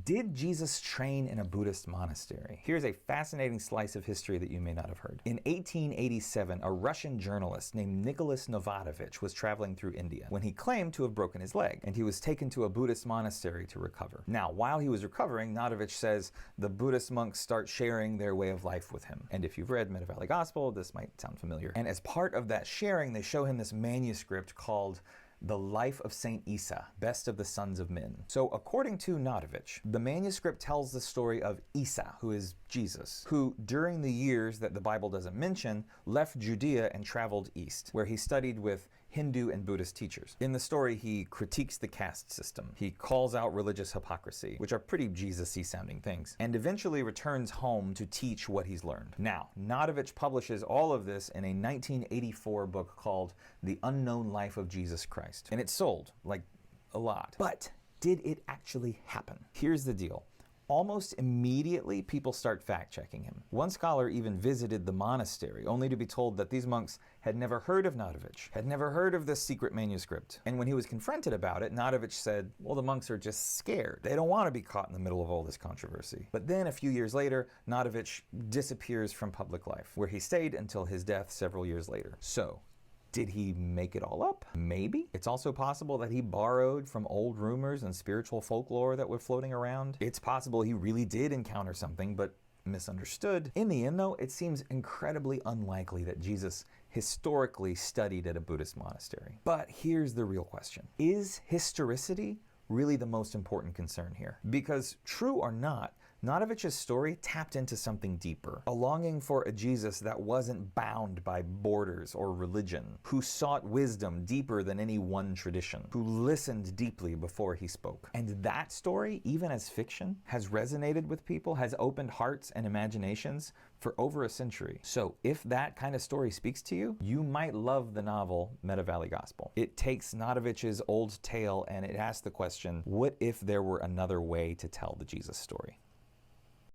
Did Jesus train in a Buddhist monastery? Here's a fascinating slice of history that you may not have heard. In 1887, a Russian journalist named Nicholas Novatovich was traveling through India when he claimed to have broken his leg, and he was taken to a Buddhist monastery to recover. Now, while he was recovering, Novatovich says the Buddhist monks start sharing their way of life with him. And if you've read Mahavagga Gospel, this might sound familiar. And as part of that sharing, they show him this manuscript called The Life of Saint Isa, Best of the Sons of Men. So according to Novatovich, the manuscript tells the story of Isa, who is Jesus, who during the years that the Bible doesn't mention, left Judea and traveled east, where he studied with Hindu and Buddhist teachers. In the story, he critiques the caste system. He calls out religious hypocrisy, which are pretty Jesus-y sounding things, and eventually returns home to teach what he's learned. Now, Novatovich publishes all of this in a 1984 book called The Unknown Life of Jesus Christ. And it sold, like, a lot. But did it actually happen? Here's the deal. Almost immediately, people start fact-checking him. One scholar even visited the monastery, only to be told that these monks had never heard of Novatovich, had never heard of this secret manuscript. And when he was confronted about it, Novatovich said, well, the monks are just scared. They don't want to be caught in the middle of all this controversy. But then a few years later, Novatovich disappears from public life, where he stayed until his death several years later. So, did he make it all up? Maybe. It's also possible that he borrowed from old rumors and spiritual folklore that were floating around. It's possible he really did encounter something, but misunderstood. In the end, though, it seems incredibly unlikely that Jesus historically studied at a Buddhist monastery. But here's the real question. Is historicity really the most important concern here? Because true or not, Novatovic's story tapped into something deeper, a longing for a Jesus that wasn't bound by borders or religion, who sought wisdom deeper than any one tradition, who listened deeply before he spoke. And that story, even as fiction, has resonated with people, has opened hearts and imaginations for over a century. So if that kind of story speaks to you, you might love the novel Mahavagga Gospel. It takes Novatovic's old tale and it asks the question, what if there were another way to tell the Jesus story?